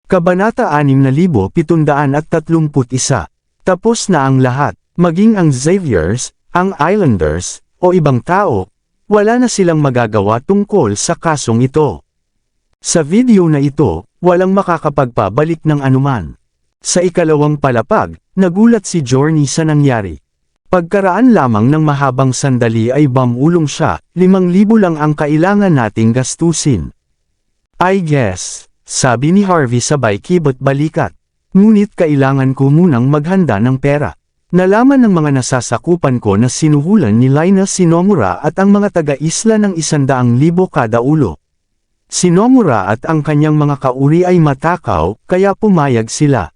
Kabanata 6731. Tapos na ang lahat, maging ang Xaviers, ang Islanders, o ibang tao, wala na silang magagawa tungkol sa kasong ito. Sa video na ito, walang makakapagpabalik ng anuman. Sa ikalawang palapag, nagulat si Journey sa nangyari. Pagkaraan lamang ng mahabang sandali ay bamulong siya, 5,000 lang ang kailangan nating gastusin. I guess, sabi ni Harvey sabay kibot balikat. Ngunit kailangan ko munang maghanda ng pera. Nalaman ng mga nasasakupan ko na sinuhulan ni Linus si Nomura at ang mga taga-isla ng 100,000 kada ulo. Si Nomura at ang kanyang mga kauri ay matakaw, kaya pumayag sila.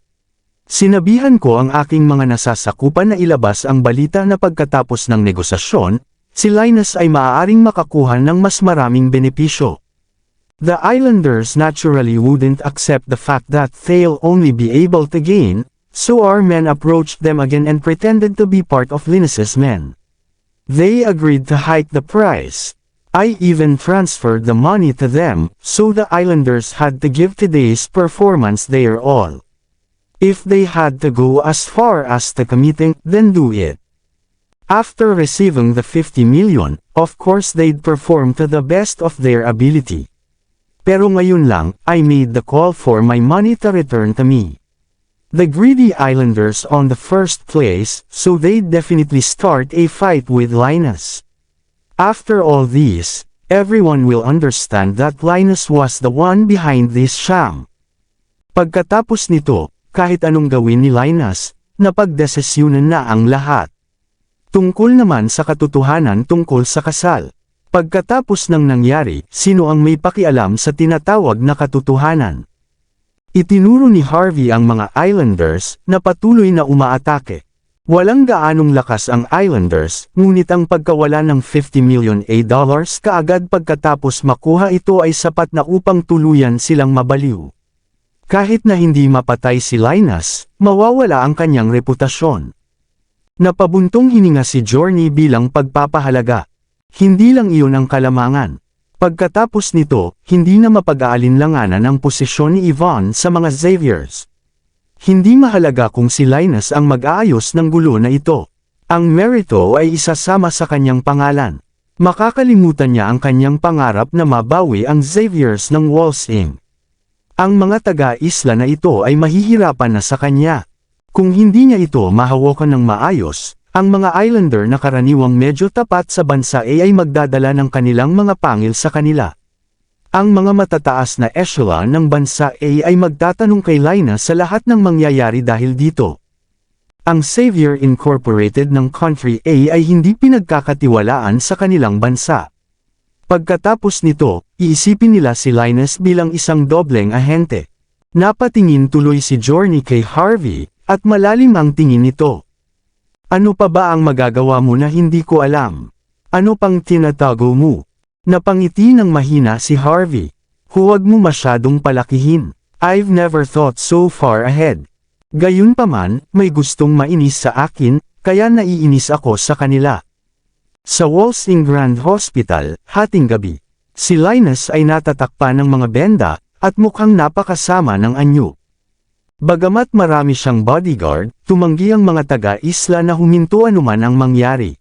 Sinabihan ko ang aking mga nasasakupan na ilabas ang balita na pagkatapos ng negosasyon, si Linus ay maaaring makakuha ng mas maraming benepisyo. The Islanders naturally wouldn't accept the fact that they'll only be able to gain, so our men approached them again and pretended to be part of Linus's men. They agreed to hike the price. I even transferred the money to them, so the Islanders had to give today's performance their all. If they had to go as far as to committing, then do it. After receiving the 50 million, of course they'd perform to the best of their ability. Pero ngayon lang, I made the call for my money to return to me. The greedy Islanders on the first place, so they'd definitely start a fight with Linus. After all this, everyone will understand that Linus was the one behind this sham. Pagkatapos nito, kahit anong gawin ni Linus, napagdesisyonan na ang lahat. Tungkol naman sa katotohanan tungkol sa kasal. Pagkatapos ng nangyari, sino ang may pakialam sa tinatawag na katotohanan? Itinuro ni Harvey ang mga Islanders na patuloy na umaatake. Walang gaanong lakas ang Islanders, ngunit ang pagkawala ng $50 million kaagad pagkatapos makuha ito ay sapat na upang tuluyan silang mabaliw. Kahit na hindi mapatay si Linus, mawawala ang kanyang reputasyon. Napabuntong hininga si Journey bilang pagpapahalaga. Hindi lang iyon ang kalamangan. Pagkatapos nito, hindi na mapag-aalinlanganan ang posisyon ni Yvonne sa mga Xaviers. Hindi mahalaga kung si Linus ang mag-aayos ng gulo na ito. Ang merito ay isasama sa kanyang pangalan. Makakalimutan niya ang kanyang pangarap na mabawi ang Xaviers ng Walsing. Ang mga taga-isla na ito ay mahihirapan na sa kanya. Kung hindi niya ito mahawakan ng maayos, ang mga Islander na karaniwang medyo tapat sa bansa ay magdadala ng kanilang mga pangil sa kanila. Ang mga matataas na echelon ng bansa ay magtatanong kay Linus sa lahat ng mangyayari dahil dito. Ang Xavier Incorporated ng Country A ay hindi pinagkakatiwalaan sa kanilang bansa. Pagkatapos nito, iisipin nila si Linus bilang isang dobleng ahente. Napatingin tuloy si Journey kay Harvey, at malalim ang tingin nito. Ano pa ba ang magagawa mo na hindi ko alam? Ano pang tinatago mo? Napangiti ng mahina si Harvey. Huwag mo masyadong palakihin. I've never thought so far ahead. Gayunpaman, may gustong mainis sa akin, kaya naiinis ako sa kanila. Sa Walsing Grand Hospital, hating gabi, si Linus ay natatakpan ng mga benda, at mukhang napakasama ng anyo. Bagamat marami siyang bodyguard, tumanggi ang mga taga-isla na huminto anuman ang mangyari.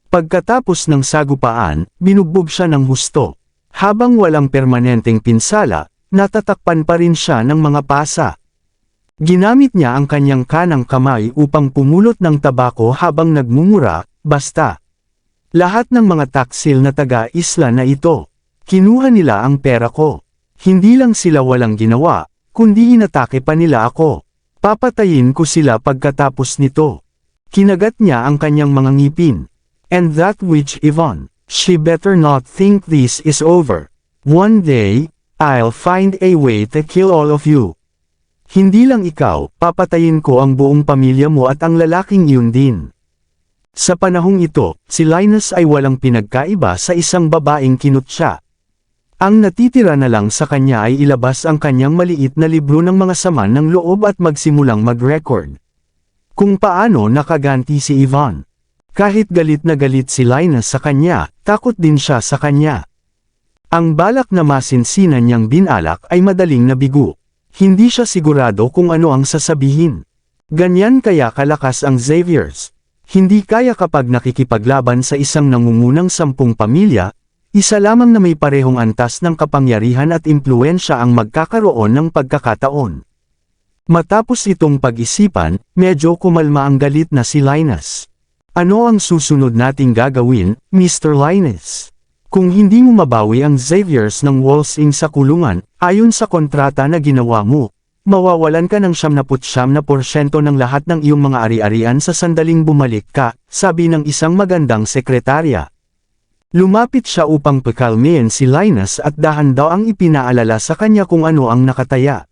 Pagkatapos ng sagupaan, binugbog siya ng husto. Habang walang permanenteng pinsala, natatakpan pa rin siya ng mga pasa. Ginamit niya ang kanyang kanang kamay upang pumulot ng tabako habang nagmumura, basta. Lahat ng mga taksil na taga-isla na ito, kinuha nila ang pera ko. Hindi lang sila walang ginawa, kundi inatake pa nila ako. Papatayin ko sila pagkatapos nito. Kinagat niya ang kanyang mga ngipin. And that witch Yvonne, she better not think this is over. One day, I'll find a way to kill all of you. Hindi lang ikaw, papatayin ko ang buong pamilya mo at ang lalaking iyon din. Sa panahong ito, si Linus ay walang pinagkaiba sa isang babaeng kinutya. Ang natitira na lang sa kanya ay ilabas ang kanyang maliit na libro ng mga sama ng loob at magsimulang mag-record. Kung paano nakaganti si Yvonne. Kahit galit na galit si Linus sa kanya, takot din siya sa kanya. Ang balak na masinsinan niyang binalak ay madaling nabigo. Hindi siya sigurado kung ano ang sasabihin. Ganyan kaya kalakas ang Xaviers. Hindi kaya kapag nakikipaglaban sa isang nangungunang 10 pamilya, isa lamang na may parehong antas ng kapangyarihan at impluwensya ang magkakaroon ng pagkakataon. Matapos itong pag-isipan, medyo kumalma ang galit na si Linus. Ano ang susunod nating gagawin, Mr. Linus? Kung hindi mo mabawi ang Xaviers ng Walls Inc. sa kulungan, ayon sa kontrata na ginawa mo, mawawalan ka ng 99% ng lahat ng iyong mga ari-arian sa sandaling bumalik ka, sabi ng isang magandang sekretarya. Lumapit siya upang pakalmayan si Linus at dahan daw ang ipinaalala sa kanya kung ano ang nakataya.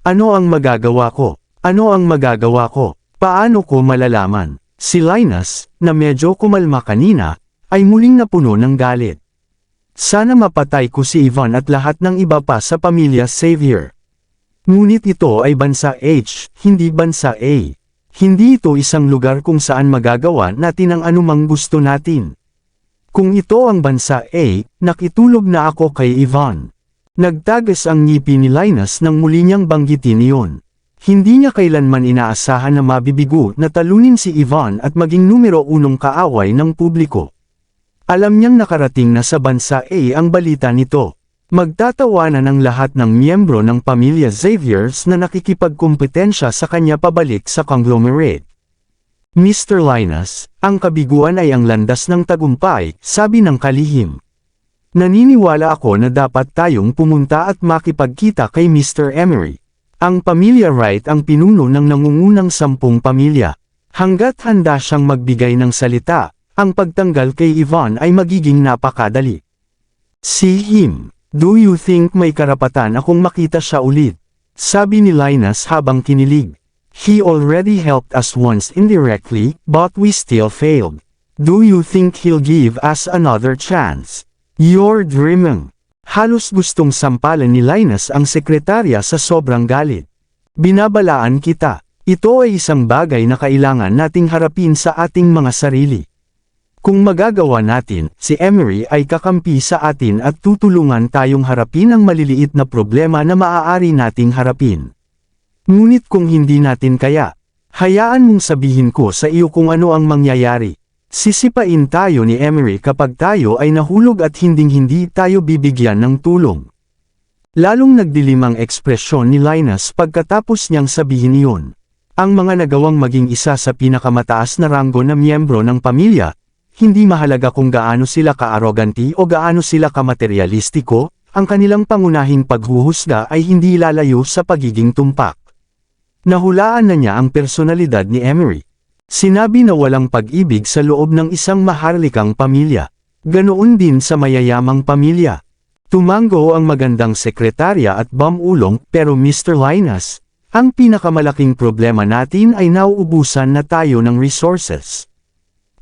Ano ang magagawa ko? Ano ang magagawa ko? Paano ko malalaman? Si Linus, na medyo kumalma kanina, ay muling napuno ng galit. Sana mapatay ko si Ivan at lahat ng iba pa sa pamilya Xavier. Ngunit ito ay bansa H, hindi bansa A. Hindi ito isang lugar kung saan magagawa natin ang anumang gusto natin. Kung ito ang bansa A, nakitulog na ako kay Ivan. Nagtagas ang ngipi ni Linus nang muli niyang banggitin iyon. Hindi niya kailanman inaasahan na mabibigo na talunin si Ivan at maging numero 1 kaaway ng publiko. Alam niyang nakarating na sa bansa A ang balita nito. Magtatawanan ang lahat ng miyembro ng pamilya Xaviers na nakikipagkumpetensya sa kanya pabalik sa conglomerate. Mr. Linus, ang kabiguan ay ang landas ng tagumpay, sabi ng kalihim. Naniniwala ako na dapat tayong pumunta at makipagkita kay Mr. Emery. Ang pamilya Wright ang pinuno ng nangungunang 10 pamilya. Hanggat handa siyang magbigay ng salita, ang pagtanggal kay Ivan ay magiging napakadali. See him. Do you think may karapatan akong makita siya ulit? Sabi ni Linus habang kinilig. He already helped us once indirectly, but we still failed. Do you think he'll give us another chance? You're dreaming. Halos gustong sampalan ni Linus ang sekretarya sa sobrang galit. Binabalaan kita. Ito ay isang bagay na kailangan nating harapin sa ating mga sarili. Kung magagawa natin, si Emery ay kakampi sa atin at tutulungan tayong harapin ang maliliit na problema na maaari nating harapin. Ngunit kung hindi natin kaya, hayaan mong sabihin ko sa iyo kung ano ang mangyayari. Sisipain tayo ni Emery kapag tayo ay nahulog at hinding-hindi tayo bibigyan ng tulong. Lalong nagdilim ang ekspresyon ni Linus pagkatapos niyang sabihin iyon. Ang mga nagawang maging isa sa pinakamataas na ranggo na miyembro ng pamilya, hindi mahalaga kung gaano sila ka-aroganti o gaano sila kamaterialistiko, ang kanilang pangunahing paghuhusga ay hindi lalayo sa pagiging tumpak. Nahulaan na niya ang personalidad ni Emery. Sinabi na walang pag-ibig sa loob ng isang maharlikang pamilya. Ganoon din sa mayayamang pamilya. Tumango ang magandang sekretarya at bamulong, pero Mr. Linus, ang pinakamalaking problema natin ay nauubusan na tayo ng resources.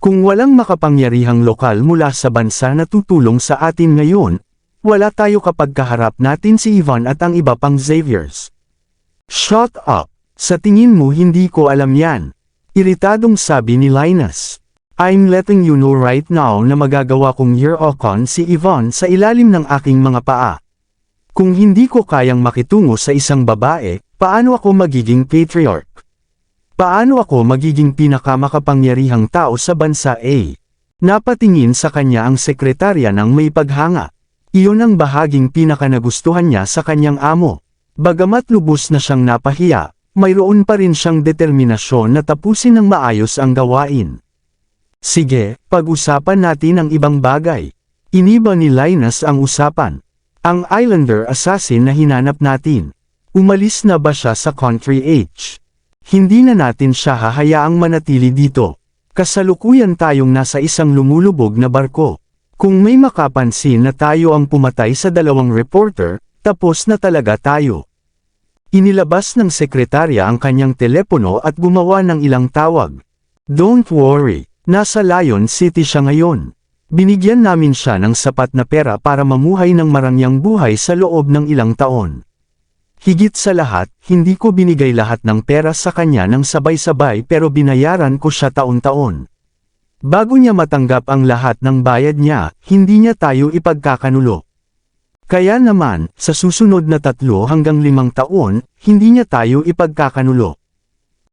Kung walang makapangyarihang lokal mula sa bansa na tutulong sa atin ngayon, wala tayo kapag kaharap natin si Ivan at ang iba pang Xaviers. Shut up! Sa tingin mo hindi ko alam yan. Iritadong sabi ni Linus. I'm letting you know right now na magagawa kong year-okon si Ivan sa ilalim ng aking mga paa. Kung hindi ko kayang makitungo sa isang babae, paano ako magiging patriarch? Paano ako magiging pinakamakapangyarihang tao sa bansa A? Napatingin sa kanya ang sekretarya ng may paghanga. Iyon ang bahaging pinakanagustuhan niya sa kanyang amo. Bagamat lubos na siyang napahiya, mayroon pa rin siyang determinasyon na tapusin ng maayos ang gawain. Sige, pag-usapan natin ang ibang bagay. Iniba ni Linus ang usapan. Ang Islander assassin na hinanap natin. Umalis na ba siya sa Country H? Hindi na natin siya hahayaang manatili dito. Kasalukuyan tayong nasa isang lumulubog na barko. Kung may makapansin na tayo ang pumatay sa 2 reporter, tapos na talaga tayo. Inilabas ng sekretarya ang kanyang telepono at gumawa ng ilang tawag. Don't worry, nasa Lion City siya ngayon. Binigyan namin siya ng sapat na pera para mamuhay ng marangyang buhay sa loob ng ilang taon. Higit sa lahat, hindi ko binigay lahat ng pera sa kanya ng sabay-sabay pero binayaran ko siya taon-taon. Bago niya matanggap ang lahat ng bayad niya, hindi niya tayo ipagkakanulo. Kaya naman, sa susunod na 3 hanggang 5 taon, hindi niya tayo ipagkakanulo.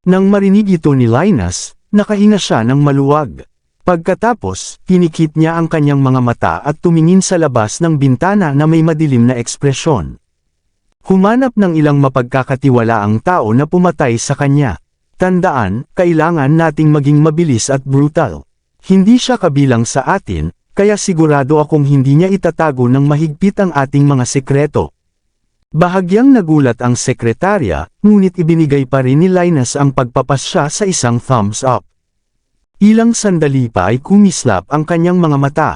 Nang marinig ito ni Linus, nakahinga siya ng maluwag. Pagkatapos, pinikit niya ang kanyang mga mata at tumingin sa labas ng bintana na may madilim na ekspresyon. Humanap ng ilang mapagkakatiwalaang tao na pumatay sa kanya. Tandaan, kailangan nating maging mabilis at brutal. Hindi siya kabilang sa atin, kaya sigurado akong hindi niya itatago ng mahigpit ang ating mga sekreto. Bahagyang nagulat ang sekretarya, ngunit ibinigay pa rin ni Linus ang pagpapasya sa isang thumbs up. Ilang sandali pa ay kumislap ang kanyang mga mata.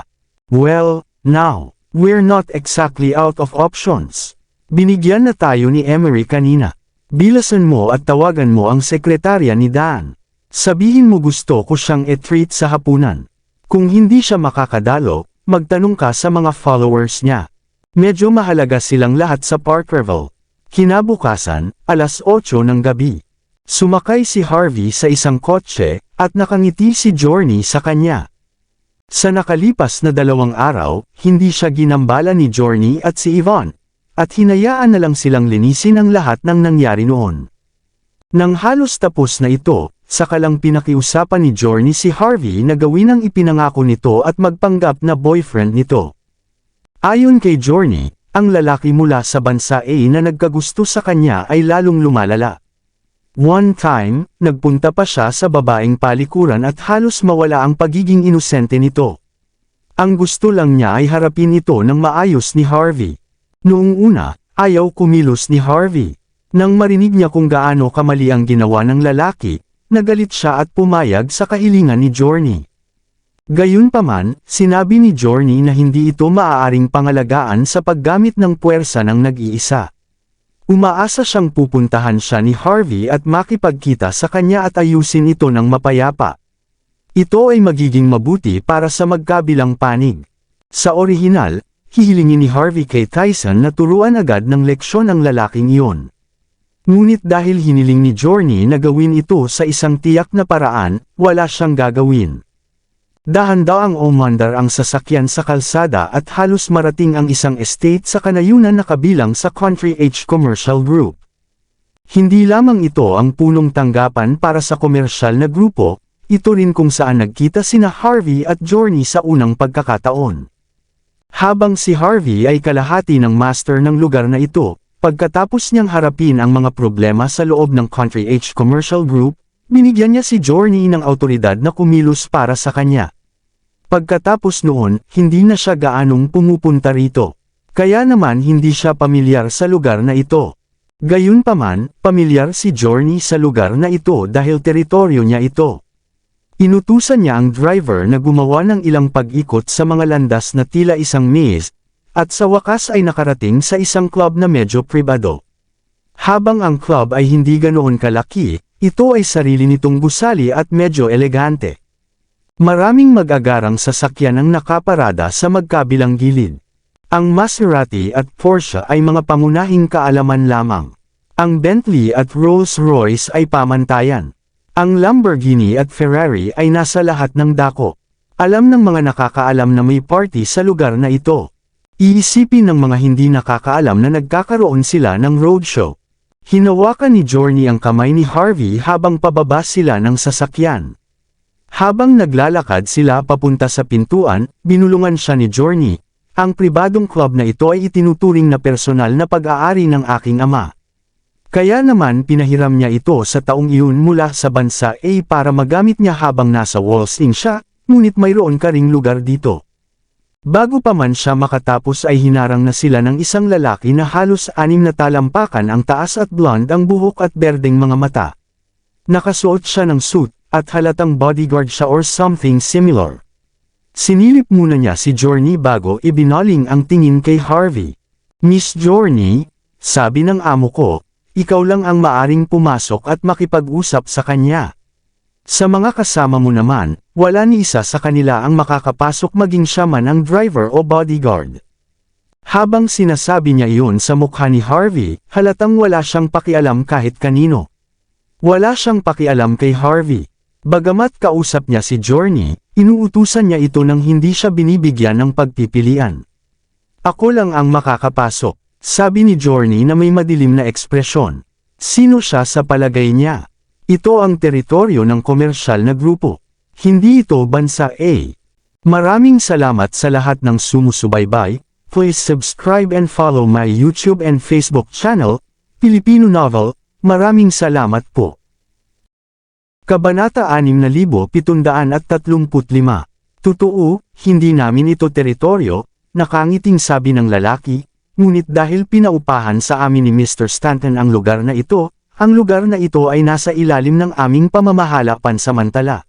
Well, now, we're not exactly out of options. Binigyan na tayo ni Emery kanina. Bilasan mo at tawagan mo ang sekretarya ni Dan. Sabihin mo gusto ko siyang i-treat sa hapunan. Kung hindi siya makakadalo, magtanong ka sa mga followers niya. Medyo mahalaga silang lahat sa Parkerville. Kinabukasan, 8:00 ng gabi. Sumakay si Harvey sa isang kotse, at nakangiti si Journey sa kanya. Sa nakalipas na 2 araw, hindi siya ginambala ni Journey at si Yvonne, at hinayaan na lang silang linisin ang lahat ng nangyari noon. Nang halos tapos na ito, saka lang pinakiusapan ni Journey si Harvey na gawin ang ipinangako nito at magpanggap na boyfriend nito. Ayon kay Journey, ang lalaki mula sa bansa A na nagkagusto sa kanya ay lalong lumalala. One time, nagpunta pa siya sa babaeng palikuran at halos mawala ang pagiging inosente nito. Ang gusto lang niya ay harapin ito ng maayos ni Harvey. Noong una, ayaw kumilos ni Harvey. Nang marinig niya kung gaano kamali ang ginawa ng lalaki, nagalit siya at pumayag sa kahilingan ni Journey. Gayunpaman, sinabi ni Journey na hindi ito maaaring pangalagaan sa paggamit ng puwersa ng nag-iisa. Umaasa siyang pupuntahan siya ni Harvey at makipagkita sa kanya at ayusin ito ng mapayapa. Ito ay magiging mabuti para sa magkabilang panig. Sa orihinal, hihilingin ni Harvey kay Tyson na turuan agad ng leksyon ang lalaking iyon. Ngunit dahil hiniling ni Journey na gawin ito sa isang tiyak na paraan, wala siyang gagawin. Dahan-daang umandar ang sasakyan sa kalsada at halos marating ang isang estate sa kanayunan na kabilang sa Country H Commercial Group. Hindi lamang ito ang punong tanggapan para sa komersyal na grupo, ito rin kung saan nagkita sina Harvey at Journey sa unang pagkakataon. Habang si Harvey ay kalahati ng master ng lugar na ito, pagkatapos niyang harapin ang mga problema sa loob ng Country H Commercial Group, binigyan niya si Journey ng awtoridad na kumilos para sa kanya. Pagkatapos noon, hindi na siya gaanong pumupunta rito. Kaya naman hindi siya pamilyar sa lugar na ito. Gayunpaman, pamilyar si Journey sa lugar na ito dahil teritoryo niya ito. Inutusan niya ang driver na gumawa ng ilang pag-ikot sa mga landas na tila isang maze, at sa wakas ay nakarating sa isang club na medyo pribado. Habang ang club ay hindi ganoon kalaki, ito ay sarili nitong gusali at medyo elegante. Maraming mag-agarang sasakyan ang nakaparada sa magkabilang gilid. Ang Maserati at Porsche ay mga pangunahing kaalaman lamang. Ang Bentley at Rolls-Royce ay pamantayan. Ang Lamborghini at Ferrari ay nasa lahat ng dako. Alam ng mga nakakaalam na may party sa lugar na ito. Iisipin ng mga hindi nakakaalam na nagkakaroon sila ng roadshow. Hinawakan ni Journey ang kamay ni Harvey habang pababa sila ng sasakyan. Habang naglalakad sila papunta sa pintuan, binulungan siya ni Journey. Ang pribadong club na ito ay itinuturing na personal na pag-aari ng aking ama. Kaya naman pinahiram niya ito sa taong iyon mula sa bansa A para magamit niya habang nasa Walsing siya, ngunit mayroon ka ring lugar dito. Bago pa man siya makatapos ay hinarang na sila ng isang lalaki na halos 6 na talampakan ang taas at blonde ang buhok at berdeng mga mata. Nakasuot siya ng suit, at halatang bodyguard siya or something similar. Sinilip muna niya si Journey bago ibinaling ang tingin kay Harvey. Miss Journey, sabi ng amo ko, ikaw lang ang maaring pumasok at makipag-usap sa kanya. Sa mga kasama mo naman, wala ni isa sa kanila ang makakapasok maging siya man ang driver o bodyguard. Habang sinasabi niya iyon sa mukha ni Harvey, halatang wala siyang pakialam kahit kanino. Wala siyang pakialam kay Harvey. Bagamat kausap niya si Journey, inuutusan niya ito nang hindi siya binibigyan ng pagpipilian. Ako lang ang makakapasok, sabi ni Journey na may madilim na ekspresyon. Sino siya sa palagay niya? Ito ang teritoryo ng komersyal na grupo. Hindi ito bansa A. Maraming salamat sa lahat ng sumusubaybay. Please subscribe and follow my YouTube and Facebook channel, Filipino Novel. Maraming salamat po. Kabanata 6735. Totoo, hindi namin ito teritoryo, nakangiting sabi ng lalaki, ngunit dahil pinaupahan sa amin ni Mr. Stanton ang lugar na ito ay nasa ilalim ng aming pamamahala pansamantala.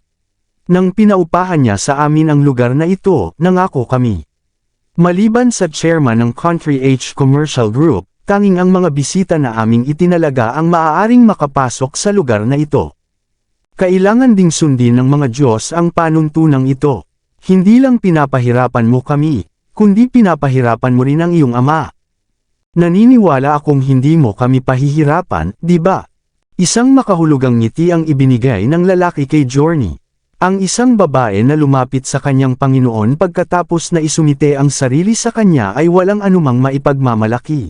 Nang pinaupahan niya sa amin ang lugar na ito, nangako kami. Maliban sa chairman ng Country H Commercial Group, tanging ang mga bisita na aming itinalaga ang maaaring makapasok sa lugar na ito. Kailangan ding sundin ng mga Diyos ang panuntunang ito. Hindi lang pinapahirapan mo kami, kundi pinapahirapan mo rin ang iyong ama. Naniniwala akong hindi mo kami pahihirapan, di ba? Isang makahulugang ngiti ang ibinigay ng lalaki kay Journey. Ang isang babae na lumapit sa kanyang Panginoon pagkatapos na isumite ang sarili sa kanya ay walang anumang maipagmamalaki.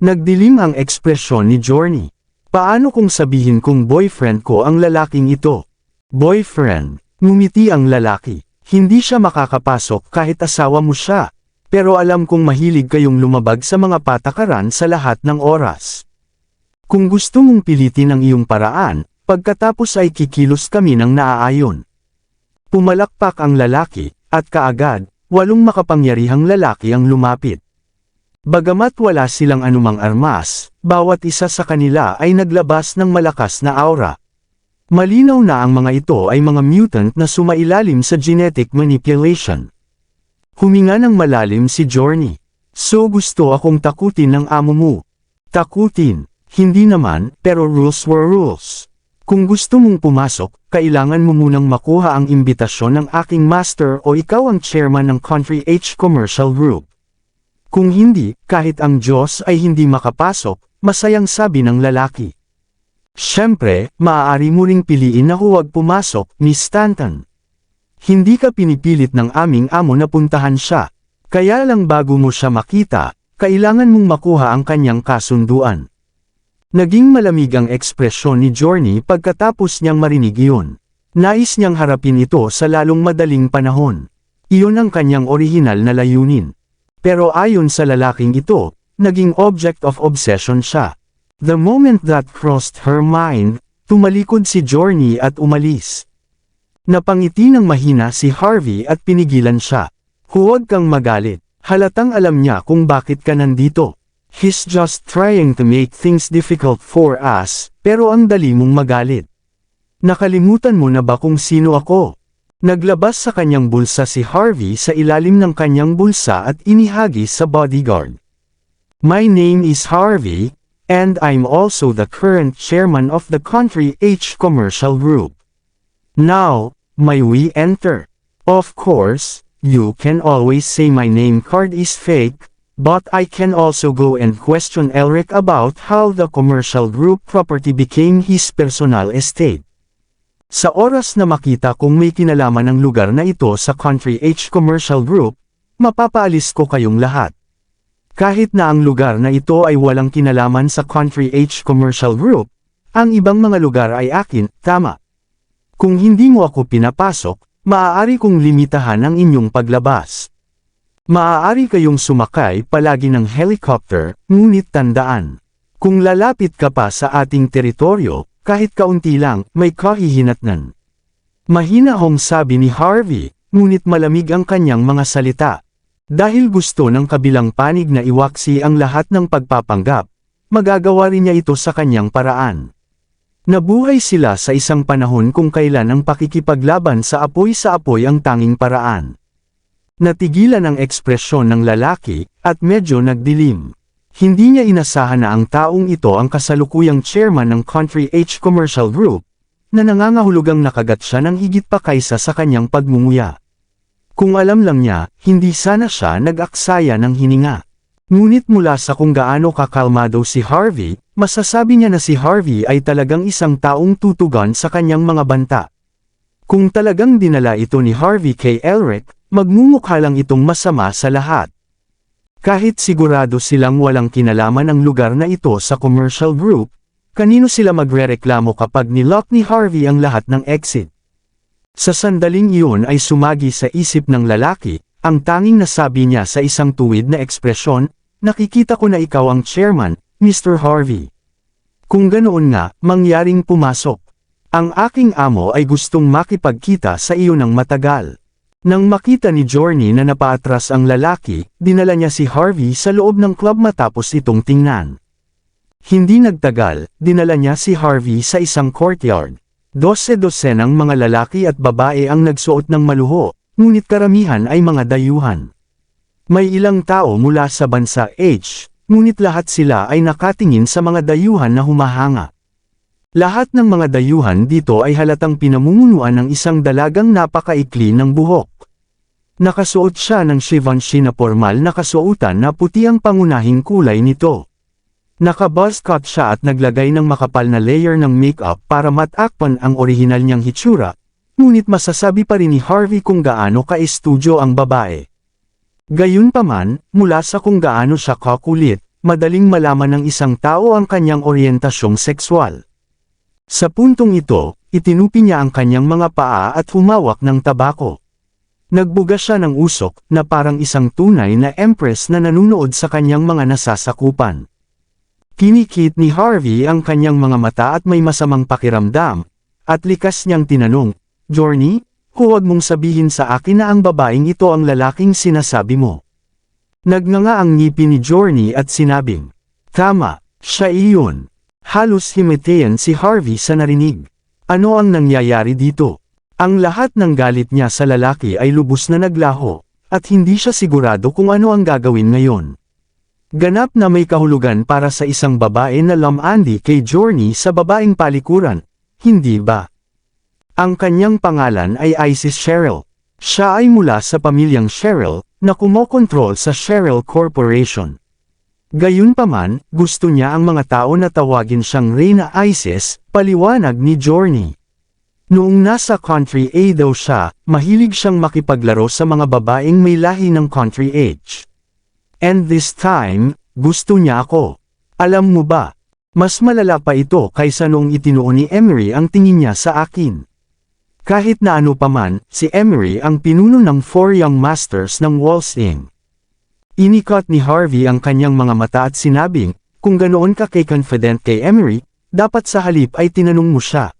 Nagdilim ang ekspresyon ni Journey. Paano kung sabihin kong boyfriend ko ang lalaking ito? Boyfriend, ngumiti ang lalaki. Hindi siya makakapasok kahit asawa mo siya. Pero alam kong mahilig kayong lumabag sa mga patakaran sa lahat ng oras. Kung gusto mong pilitin ang iyong paraan, pagkatapos ay kikilos kami ng naaayon. Pumalakpak ang lalaki, at kaagad, 8 makapangyarihang lalaki ang lumapit. Bagamat wala silang anumang armas, bawat isa sa kanila ay naglabas ng malakas na aura. Malinaw na ang mga ito ay mga mutant na sumailalim sa genetic manipulation. Huminga ng malalim si Journey. So gusto akong takutin ng amo mo. Takutin, hindi naman, pero rules were rules. Kung gusto mong pumasok, kailangan mo munang makuha ang imbitasyon ng aking master o ikaw ang chairman ng Country H Commercial Group. Kung hindi, kahit ang Diyos ay hindi makapasok, masayang sabi ng lalaki. Siyempre, maaari mo ring piliin na huwag pumasok, Miss Stanton. Hindi ka pinipilit ng aming amo na puntahan siya. Kaya lang bago mo siya makita, kailangan mong makuha ang kanyang kasunduan. Naging malamig ang ekspresyon ni Journey pagkatapos niyang marinig iyon. Nais niyang harapin ito sa lalong madaling panahon. Iyon ang kanyang orihinal na layunin. Pero ayon sa lalaking ito, naging object of obsession siya. The moment that crossed her mind, tumalikod si Journey at umalis. Napangiti ng mahina si Harvey at pinigilan siya. Huwag kang magalit, halatang alam niya kung bakit ka nandito. He's just trying to make things difficult for us, pero ang dali mong magalit. Nakalimutan mo na ba kung sino ako? Naglabas sa kanyang bulsa si Harvey sa ilalim ng kanyang bulsa at inihagis sa bodyguard. My name is Harvey, and I'm also the current chairman of the Country H Commercial Group. Now, may we enter? Of course, you can always say my name card is fake, but I can also go and question Elric about how the commercial group property became his personal estate. Sa oras na makita kung may kinalaman ang lugar na ito sa Country H Commercial Group, mapapaalis ko kayong lahat. Kahit na ang lugar na ito ay walang kinalaman sa Country H Commercial Group, ang ibang mga lugar ay akin, tama. Kung hindi mo ako pinapasok, maaari kong limitahan ang inyong paglabas. Maaari kayong sumakay palagi ng helicopter, ngunit tandaan. Kung lalapit ka pa sa ating teritoryo, kahit kaunti lang, may kahihinatnan. Mahinahong sabi ni Harvey, ngunit malamig ang kanyang mga salita. Dahil gusto ng kabilang panig na iwaksi ang lahat ng pagpapanggap, magagawa rin niya ito sa kanyang paraan. Nabuhay sila sa isang panahon kung kailan ang pakikipaglaban sa apoy ang tanging paraan. Natigilan ang ekspresyon ng lalaki, at medyo nagdilim. Hindi niya inasahan na ang taong ito ang kasalukuyang chairman ng Country H Commercial Group, na nangangahulugang nakagat siya ng higit pa kaysa sa kanyang pagmumuya. Kung alam lang niya, hindi sana siya nag-aksaya ng hininga. Ngunit mula sa kung gaano kakalmado si Harvey, masasabi niya na si Harvey ay talagang isang taong tutugan sa kanyang mga banta. Kung talagang dinala ito ni Harvey kay Elric, magmumukha lang itong masama sa lahat. Kahit sigurado silang walang kinalaman ang lugar na ito sa commercial group, kanino sila magrereklamo kapag nilock ni Harvey ang lahat ng exit? Sa sandaling iyon ay sumagi sa isip ng lalaki, ang tanging nasabi niya sa isang tuwid na ekspresyon, nakikita ko na ikaw ang chairman, Mr. Harvey. Kung ganoon nga, mangyaring pumasok. Ang aking amo ay gustong makipagkita sa iyo ng matagal. Nang makita ni Journey na napaatras ang lalaki, dinala niya si Harvey sa loob ng club matapos itong tingnan. Hindi nagtagal, dinala niya si Harvey sa isang courtyard. 12-dosenang mga lalaki at babae ang nagsuot ng maluho, ngunit karamihan ay mga dayuhan. May ilang tao mula sa bansa H, ngunit lahat sila ay nakatingin sa mga dayuhan na humahanga. Lahat ng mga dayuhan dito ay halatang pinamumunuan ng isang dalagang napakaikli ng buhok. Nakasuot siya ng Givenchy na formal na kasuotan na puti ang pangunahing kulay nito. Naka-buzzcut siya at naglagay ng makapal na layer ng makeup para matakpan ang orihinal niyang hitsura, ngunit masasabi pa rin ni Harvey kung gaano ka-estudyo ang babae. Gayunpaman, mula sa kung gaano siya kakulit, madaling malaman ng isang tao ang kanyang oryentasyong sexual. Sa puntong ito, itinupi niya ang kanyang mga paa at humawak ng tabako. Nagbuga siya ng usok na parang isang tunay na empress na nanunood sa kanyang mga nasasakupan. Kinikit ni Harvey ang kanyang mga mata at may masamang pakiramdam, at likas niyang tinanong, Journey, huwag mong sabihin sa akin na ang babaeng ito ang lalaking sinasabi mo. Nagnganga ang ngipin ni Journey at sinabing, tama, siya iyon. Halos himatayan si Harvey sa narinig. Ano ang nangyayari dito? Ang lahat ng galit niya sa lalaki ay lubos na naglaho, at hindi siya sigurado kung ano ang gagawin ngayon. Ganap na may kahulugan para sa isang babae na lamandi kay Journey sa babaeng palikuran, hindi ba? Ang kanyang pangalan ay Isis Cheryl. Siya ay mula sa pamilyang Cheryl, na kumokontrol sa Cheryl Corporation. Gayunpaman, gusto niya ang mga tao na tawagin siyang Reyna Isis, paliwanag ni Journey. Noong nasa Country A daw siya, mahilig siyang makipaglaro sa mga babaeng may lahi ng Country H. And this time, gusto niya ako. Alam mo ba, mas malala pa ito kaysa noong itinuon ni Emery ang tingin niya sa akin. Kahit na ano paman, si Emery ang pinuno ng 4 Young Masters ng Walsing. Inikot ni Harvey ang kanyang mga mata at sinabing, kung ganoon ka kay confident kay Emery, dapat sa halip ay tinanong mo siya.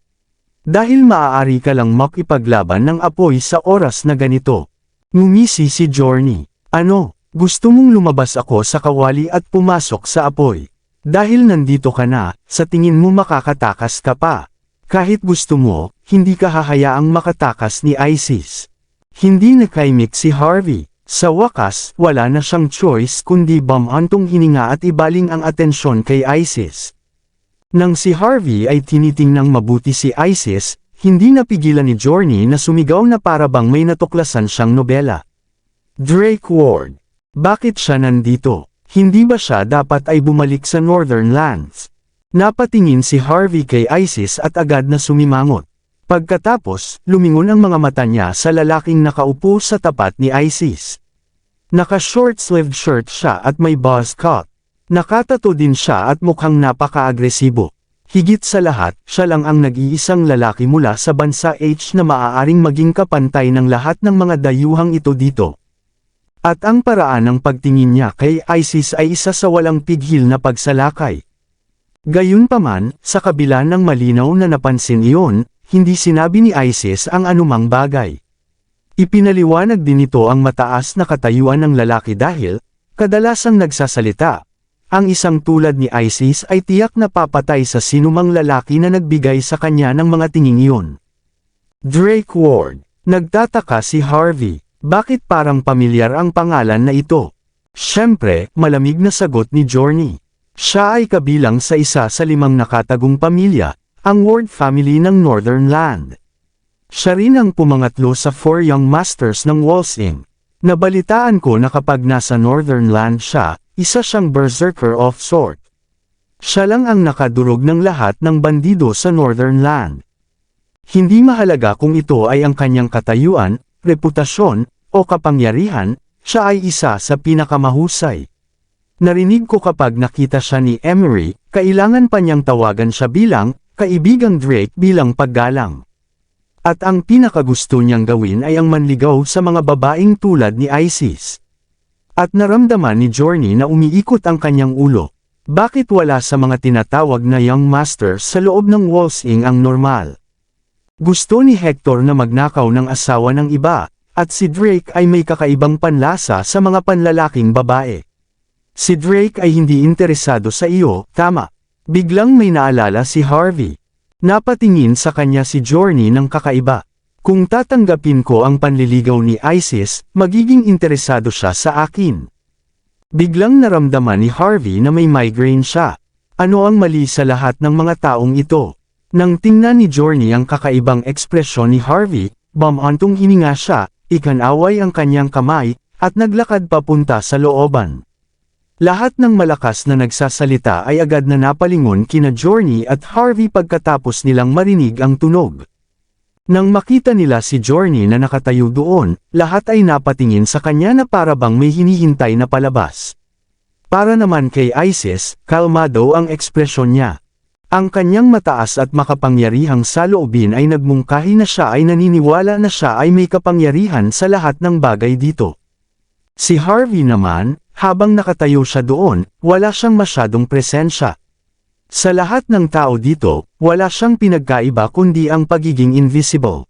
Dahil maaari ka lang makipaglaban ng apoy sa oras na ganito. Ngumisi si Journey. Ano, gusto mong lumabas ako sa kawali at pumasok sa apoy? Dahil nandito ka na, sa tingin mo makakatakas ka pa. Kahit gusto mo, hindi ka hahayaang makatakas ni Isis. Hindi nakaimik si Harvey. Sa wakas, wala na siyang choice kundi bumantong hininga at ibaling ang atensyon kay Isis. Nang si Harvey ay tinitingnang mabuti si Isis, hindi napigilan ni Journey na sumigaw na para bang may natuklasan siyang nobela. Drake Ward. Bakit siya nandito? Hindi ba siya dapat ay bumalik sa Northern Lands? Napatingin si Harvey kay Isis at agad na sumimangot. Pagkatapos, lumingon ang mga mata niya sa lalaking nakaupo sa tapat ni Isis. Naka-short-sleeved shirt siya at may buzz cut. Nakatato din siya at mukhang napaka-agresibo. Higit sa lahat, siya lang ang nag-iisang lalaki mula sa bansa H na maaaring maging kapantay ng lahat ng mga dayuhang ito dito. At ang paraan ng pagtingin niya kay Isis ay isa sa walang pighil na pagsalakay. Gayunpaman, sa kabila ng malinaw na napansin iyon, hindi sinabi ni Isis ang anumang bagay. Ipinaliwanag din ito ang mataas na katayuan ng lalaki dahil, kadalasang nagsasalita. Ang isang tulad ni Isis ay tiyak na papatay sa sinumang lalaki na nagbigay sa kanya ng mga tingin iyon. Drake Ward. Nagtataka si Harvey. Bakit parang pamilyar ang pangalan na ito? Siyempre, malamig na sagot ni Journey. Siya ay kabilang sa isa sa 5 nakatagong pamilya, ang Ward family ng Northern Land. Siya rin ang pumangatlo sa 4 Young Masters ng Walsing. Nabalitaan ko na kapag nasa Northern Land siya, isa siyang berserker of sort. Siya lang ang nakadurog ng lahat ng bandido sa Northern Land. Hindi mahalaga kung ito ay ang kanyang katayuan, reputasyon, o kapangyarihan, siya ay isa sa pinakamahusay. Narinig ko kapag nakita siya ni Emery, kailangan pa niyang tawagan siya bilang, kaibigang Drake bilang paggalang. At ang pinakagusto niyang gawin ay ang manligaw sa mga babaeng tulad ni Isis. At naramdaman ni Journey na umiikot ang kanyang ulo. Bakit wala sa mga tinatawag na young masters sa loob ng Wolfsing ang normal? Gusto ni Hector na magnakaw ng asawa ng iba, at si Drake ay may kakaibang panlasa sa mga panlalaking babae. Si Drake ay hindi interesado sa iyo, tama. Biglang may naalala si Harvey. Napatingin sa kanya si Journey ng kakaiba. Kung tatanggapin ko ang panliligaw ni Isis, magiging interesado siya sa akin. Biglang naramdaman ni Harvey na may migraine siya. Ano ang mali sa lahat ng mga taong ito? Nang tingnan ni Journey ang kakaibang ekspresyon ni Harvey, bumantong hininga siya, ikanaway ang kanyang kamay, at naglakad papunta sa looban. Lahat ng malakas na nagsasalita ay agad na napalingon kina Journey at Harvey pagkatapos nilang marinig ang tunog. Nang makita nila si Journey na nakatayo doon, lahat ay napatingin sa kanya na para bang may hinihintay na palabas. Para naman kay Isis, kalmado ang ekspresyon niya. Ang kanyang mataas at makapangyarihang saloobin ay nagmungkahi na siya ay naniniwala na siya ay may kapangyarihan sa lahat ng bagay dito. Si Harvey naman, habang nakatayo siya doon, wala siyang masyadong presensya. Sa lahat ng tao dito, wala siyang pinagkaiba kundi ang pagiging invisible.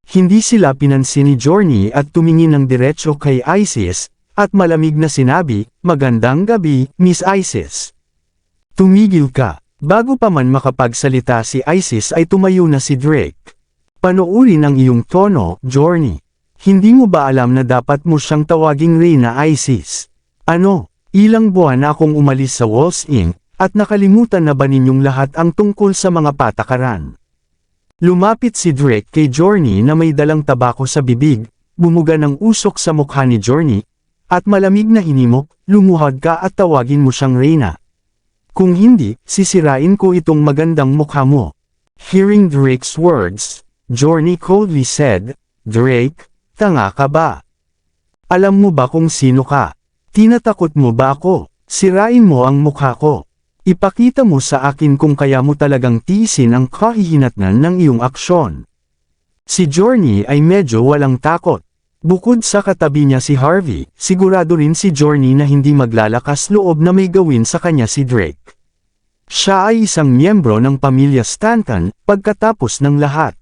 Hindi sila pinansin ni Journey at tumingin ng diretso kay Isis, at malamig na sinabi, "Magandang gabi, Miss Isis." Tumigil ka. Bago pa man makapagsalita si Isis ay tumayo na si Drake. Panoorin ang iyong tono, Journey. Hindi mo ba alam na dapat mo siyang tawaging Reyna Isis? Ano, ilang buwan na akong umalis sa Wolfsing, at nakalimutan na ba ninyong lahat ang tungkol sa mga patakaran? Lumapit si Drake kay Journey na may dalang tabako sa bibig, bumuga ng usok sa mukha ni Journey, at malamig na hinimok, lumuhod ka at tawagin mo siyang Reyna. Kung hindi, sisirain ko itong magandang mukha mo. Hearing Drake's words, Journey coldly said, "Drake, tanga ka ba? Alam mo ba kung sino ka? Tinatakot mo ba ako? Sirain mo ang mukha ko. Ipakita mo sa akin kung kaya mo talagang tiisin ang kahihinatnan ng iyong aksyon." Si Journey ay medyo walang takot. Bukod sa katabi niya si Harvey, sigurado rin si Journey na hindi maglalakas loob na may gawin sa kanya si Drake. Siya ay isang miyembro ng pamilya Stanton, pagkatapos ng lahat.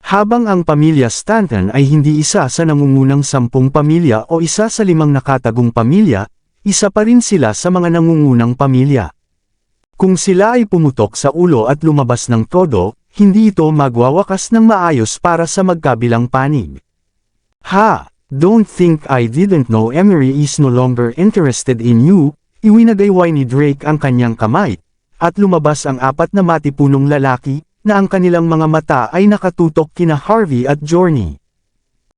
Habang ang pamilya Stanton ay hindi isa sa nangungunang 10 pamilya o isa sa 5 nakatagong pamilya, isa pa rin sila sa mga nangungunang pamilya. Kung sila ay pumutok sa ulo at lumabas ng todo, hindi ito magwawakas ng maayos para sa magkabilang panig. "Ha! Don't think I didn't know Emery is no longer interested in you." Iwinagayway ni Drake ang kanyang kamay, at lumabas ang 4 na matipunong lalaki, na ang kanilang mga mata ay nakatutok kina Harvey at Journey.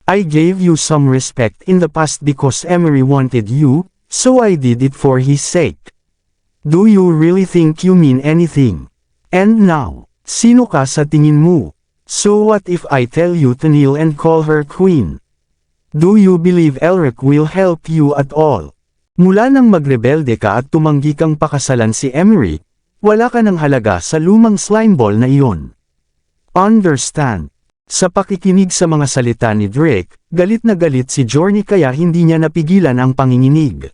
"I gave you some respect in the past because Emery wanted you, so I did it for his sake. Do you really think you mean anything? And now, sino ka sa tingin mo? So what if I tell you to kneel and call her queen? Do you believe Elric will help you at all? Mula nang magrebelde ka at tumanggi kang pakasalan si Emery, wala ka ng halaga sa lumang slimeball na iyon. Understand?" Sa pakikinig sa mga salita ni Drake, galit na galit si Journey kaya hindi niya napigilan ang panginginig.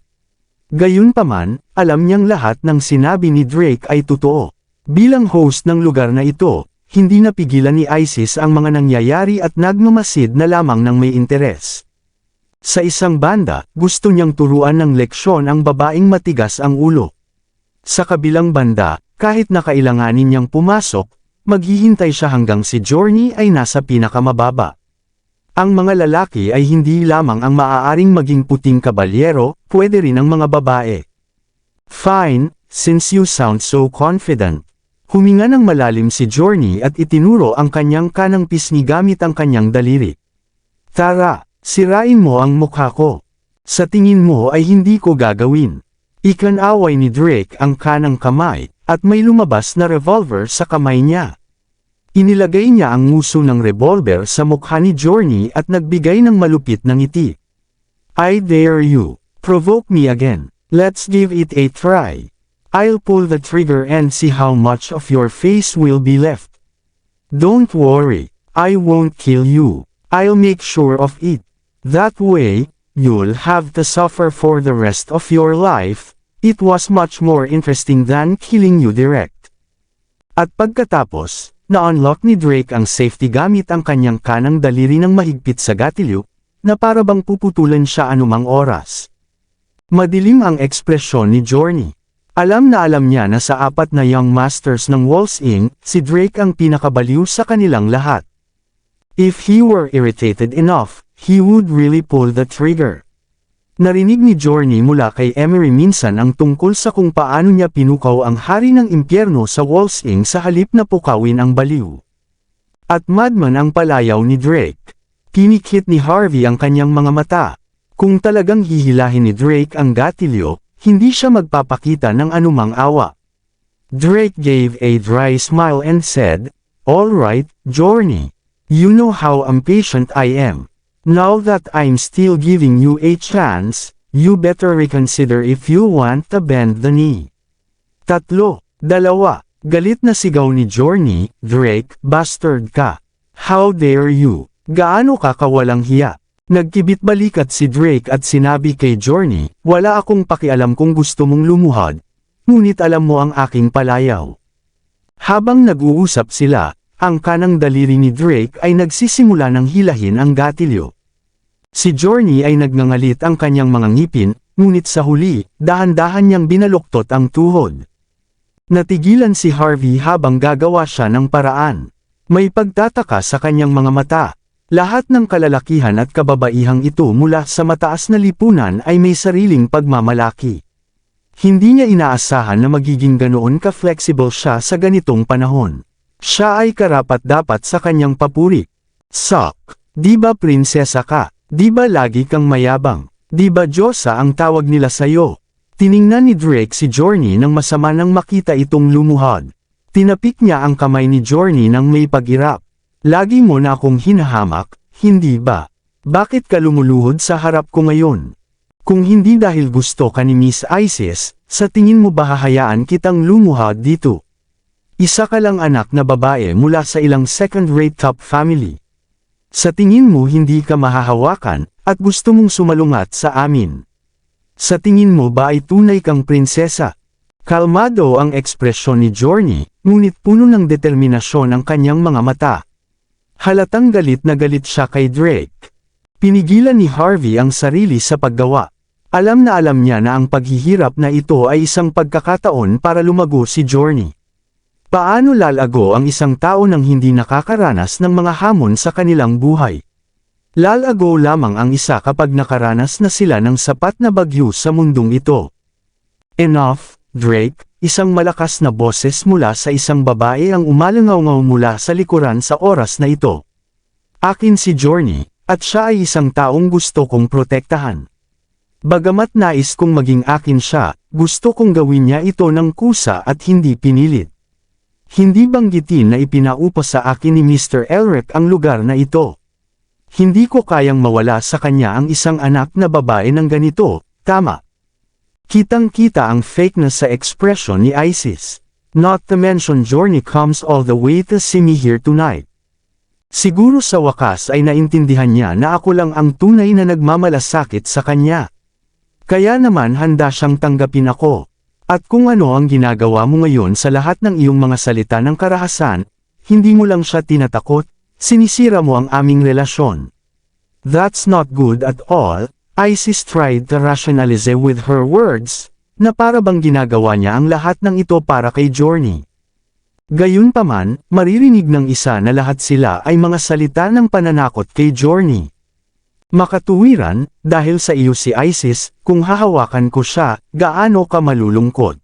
Gayunpaman, alam niyang lahat ng sinabi ni Drake ay totoo. Bilang host ng lugar na ito, hindi napigilan ni Isis ang mga nangyayari at nagmamasid na lamang ng may interes. Sa isang banda, gusto niyang turuan ng leksyon ang babaeng matigas ang ulo. Sa kabilang banda, kahit na kailanganin niyang pumasok, maghihintay siya hanggang si Journey ay nasa pinakamababa. Ang mga lalaki ay hindi lamang ang maaaring maging puting kabalyero, pwede rin ang mga babae. "Fine, since you sound so confident." Huminga ng malalim si Journey at itinuro ang kanyang kanang pisngi gamit ang kanyang daliri. "Tara, sirain mo ang mukha ko. Sa tingin mo ay hindi ko gagawin." Ikanaway ni Drake ang kanang kamay, at may lumabas na revolver sa kamay niya. Inilagay niya ang nguso ng revolver sa mukha ni Journey at nagbigay ng malupit na ngiti. "I dare you. Provoke me again." Let's give it a try. I'll pull the trigger and see how much of your face will be left. Don't worry, I won't kill you. I'll make sure of it. That way, you'll have to suffer for the rest of your life. It was much more interesting than killing you direct. At pagkatapos, na-unlock ni Drake ang safety gamit ang kanyang kanang daliri ng mahigpit sa gatilyo, na para bang puputulan siya anumang oras. Madilim ang ekspresyon ni Journey. Alam niya na sa apat na Young Masters ng Walls Inc., si Drake ang pinakabaliw sa kanilang lahat. If he were irritated enough, he would really pull the trigger. Narinig ni Journey mula kay Emery minsan ang tungkol sa kung paano niya pinukaw ang hari ng impyerno sa Walls Inc. sa halip na pukawin ang baliw. At madman ang palayaw ni Drake. Pinikit ni Harvey ang kanyang mga mata. Kung talagang hihilahin ni Drake ang gatilyo, hindi siya magpapakita ng anumang awa. Drake gave a dry smile and said, "All right, Journey. You know how impatient I am. Now that I'm still giving you a chance, you better reconsider if you want to bend the knee." 3, 2, galit na sigaw ni Journey, "Drake, bastard ka. How dare you? Gaano ka kawalang hiya?" Nagkibit-balikat si Drake at sinabi kay Journey, "Wala akong pakialam kung gusto mong lumuhod, ngunit alam mo ang aking palayaw." Habang nag-uusap sila, ang kanang daliri ni Drake ay nagsisimula ng hilahin ang gatilyo. Si Journey ay nagngangalit ang kanyang mga ngipin, ngunit sa huli, dahan-dahan niyang binaluktot ang tuhod. Natigilan si Harvey habang gagawa siya ng paraan. May pagtataka sa kanyang mga mata. Lahat ng kalalakihan at kababaihang ito mula sa mataas na lipunan ay may sariling pagmamalaki. Hindi niya inaasahan na magiging ganoon ka-flexible siya sa ganitong panahon. Siya ay karapat-dapat sa kanyang papuri. "Sok, di ba prinsesa ka? Di ba lagi kang mayabang? Di ba Diyosa ang tawag nila sa'yo?" Tiningnan ni Drake si Journey nang masama nang makita itong lumuhod. Tinapik niya ang kamay ni Journey nang may pag-irap. "Lagi mo na akong hinahamak, hindi ba? Bakit ka lumuluhod sa harap ko ngayon? Kung hindi dahil gusto ka ni Miss Isis, sa tingin mo ba hahayaan kitang lumuhod dito? Isa ka lang anak na babae mula sa ilang second-rate top family. Sa tingin mo hindi ka mahahawakan, at gusto mong sumalungat sa amin. Sa tingin mo ba ay tunay kang prinsesa?" Kalmado ang ekspresyon ni Journey, ngunit puno ng determinasyon ang kanyang mga mata. Halatang galit na galit siya kay Drake. Pinigilan ni Harvey ang sarili sa paggawa. Alam niya na ang paghihirap na ito ay isang pagkakataon para lumago si Journey. Paano lalago ang isang tao nang hindi nakakaranas ng mga hamon sa kanilang buhay? Lalago lamang ang isa kapag nakaranas na sila ng sapat na bagyo sa mundong ito. "Enough, Drake," isang malakas na boses mula sa isang babae ang umalangaw-ngaw mula sa likuran sa oras na ito. "Akin si Journey, at siya ay isang taong gusto kong protektahan. Bagamat nais kong maging akin siya, gusto kong gawin niya ito ng kusa at hindi pinilit. Hindi banggitin na ipinaupa sa akin ni Mr. Elric ang lugar na ito. Hindi ko kayang mawala sa kanya ang isang anak na babae ng ganito, tama?" Kitang-kita ang fakeness sa ekspresyon ni Isis. "Not to mention Journey comes all the way to see me here tonight." Siguro sa wakas ay naintindihan niya na ako lang ang tunay na nagmamalasakit sa kanya. Kaya naman handa siyang tanggapin ako. At kung ano ang ginagawa mo ngayon sa lahat ng iyong mga salita ng karahasan, hindi mo lang siya tinatakot, sinisira mo ang aming relasyon. "That's not good at all." Isis tried to rationalize with her words, na para bang ginagawa niya ang lahat ng ito para kay Journey. Gayunpaman, maririnig ng isa na lahat sila ay mga salita ng pananakot kay Journey. "Makatuwiran, dahil sa iyo si Isis, kung hahawakan ko siya, gaano ka malulungkot?"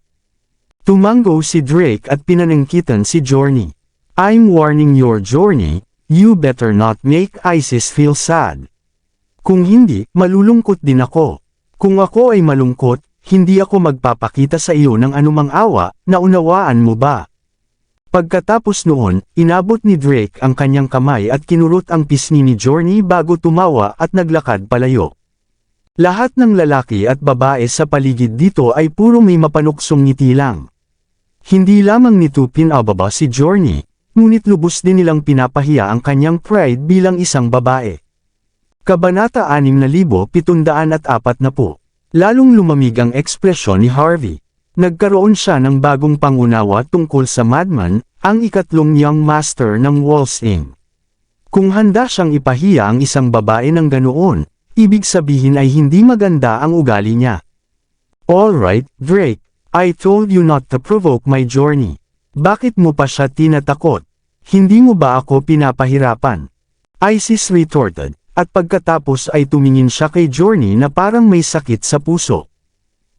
Tumango si Drake at pinanangkitan si Journey. "I'm warning your Journey, you better not make Isis feel sad. Kung hindi, malulungkot din ako. Kung ako ay malungkot, hindi ako magpapakita sa iyo ng anumang awa, naunawaan mo ba?" Pagkatapos noon, inabot ni Drake ang kanyang kamay at kinurot ang pisngi ni Journey bago tumawa at naglakad palayo. Lahat ng lalaki at babae sa paligid dito ay puro may mapanuksong ngiti lang. Hindi lamang nito pinababa si Journey, ngunit lubos din nilang pinapahiya ang kanyang pride bilang isang babae. Kabanata 6740. Lalong lumamig ang ekspresyon ni Harvey. Nagkaroon siya ng bagong pangunawa tungkol sa Madman, ang ikatlong young master ng Waltzing. Kung handa siyang ipahiya ang isang babae ng ganoon, ibig sabihin ay hindi maganda ang ugali niya. Alright, Drake, I told you not to provoke my Journey. Bakit mo pa siya tinatakot? Hindi mo ba ako pinapahirapan? Isis retorted. At pagkatapos ay tumingin siya kay Journey na parang may sakit sa puso.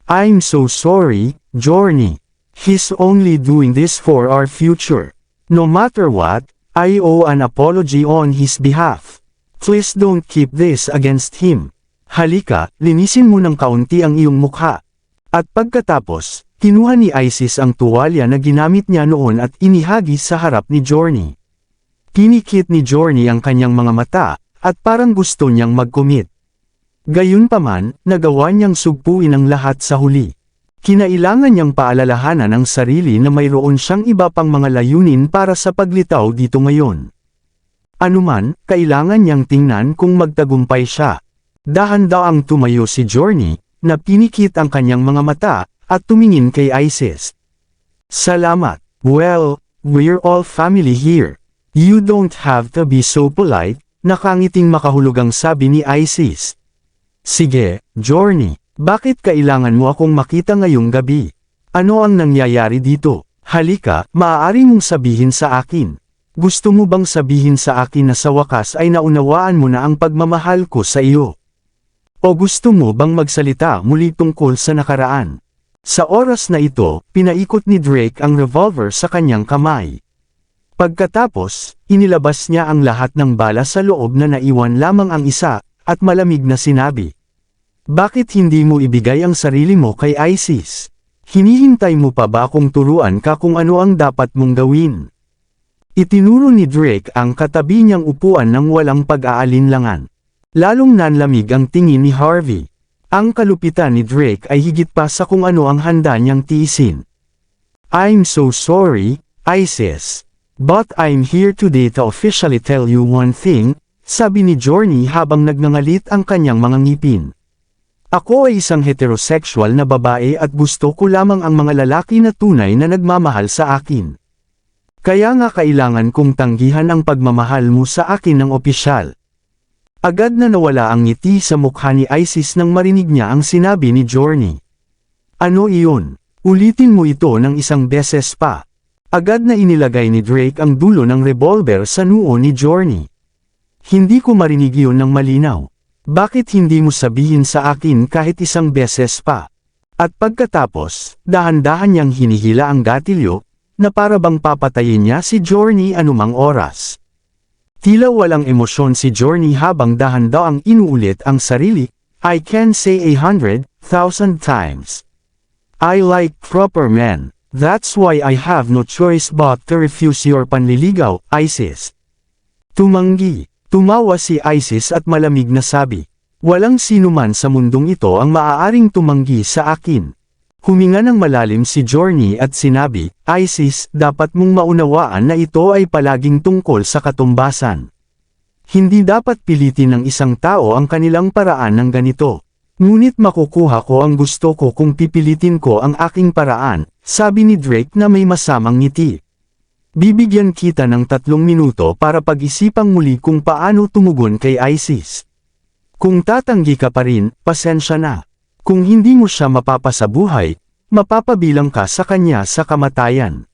I'm so sorry, Journey. He's only doing this for our future. No matter what, I owe an apology on his behalf. Please don't keep this against him. Halika, linisin mo ng kaunti ang iyong mukha. At pagkatapos, kinuha ni Isis ang tuwalya na ginamit niya noon at inihagis sa harap ni Journey. Pinikit ni Journey ang kanyang mga mata, at parang gusto niyang mag-commit. Gayunpaman, nagawa niyang sugpuin ang lahat sa huli. Kinailangan niyang paalalahanan ang sarili na mayroon siyang iba pang mga layunin para sa paglitaw dito ngayon. Anuman, kailangan niyang tingnan kung magtagumpay siya. Dahan-daang tumayo si Journey, na pinikit ang kanyang mga mata, at tumingin kay Isis. Salamat. Well, we're all family here. You don't have to be so polite. Nakangiting makahulugang sabi ni Isis. Sige, Journey, bakit kailangan mo akong makita ngayong gabi? Ano ang nangyayari dito? Halika, maaari mong sabihin sa akin. Gusto mo bang sabihin sa akin na sa wakas ay naunawaan mo na ang pagmamahal ko sa iyo? O gusto mo bang magsalita muli tungkol sa nakaraan? Sa oras na ito, pinaikot ni Drake ang revolver sa kanyang kamay. Pagkatapos, inilabas niya ang lahat ng bala sa loob na naiwan lamang ang isa, at malamig na sinabi. Bakit hindi mo ibigay ang sarili mo kay Isis? Hinihintay mo pa ba akong turuan ka kung ano ang dapat mong gawin? Itinuro ni Drake ang katabi niyang upuan ng walang pag-aalinlangan. Lalong nanlamig ang tingin ni Harvey. Ang kalupitan ni Drake ay higit pa sa kung ano ang handa niyang tiisin. I'm so sorry, Isis. But I'm here today to officially tell you one thing, sabi ni Journey habang nagngangalit ang kanyang mga ngipin. Ako ay isang heterosexual na babae at gusto ko lamang ang mga lalaki na tunay na nagmamahal sa akin. Kaya nga kailangan kong tanggihan ang pagmamahal mo sa akin ng opisyal. Agad na nawala ang ngiti sa mukha ni Isis nang marinig niya ang sinabi ni Journey. Ano iyon? Ulitin mo ito ng isang beses pa. Agad na inilagay ni Drake ang dulo ng revolver sa noo ni Journey. Hindi ko marinig iyon ng malinaw. Bakit hindi mo sabihin sa akin kahit isang beses pa? At pagkatapos, dahan-dahan niyang hinihila ang gatilyo, na para bang papatayin niya si Journey anumang oras. Tila walang emosyon si Journey habang dahan-daang inuulit ang sarili, I can say 100,000 times. I like proper men. That's why I have no choice but to refuse your panliligaw, Isis. Tumanggi. Tumawa si Isis at malamig na sabi. Walang sinuman sa mundong ito ang maaaring tumanggi sa akin. Huminga ng malalim si Journey at sinabi, Isis, dapat mong maunawaan na ito ay palaging tungkol sa katumbasan. Hindi dapat pilitin ng isang tao ang kanilang paraan ng ganito. Ngunit makukuha ko ang gusto ko kung pipilitin ko ang aking paraan, sabi ni Drake na may masamang ngiti. Bibigyan kita ng 3 minuto para pag-isipang muli kung paano tumugon kay Isis. Kung tatanggi ka pa rin, pasensya na. Kung hindi mo siya mapapasabuhay, mapapabilang ka sa kanya sa kamatayan.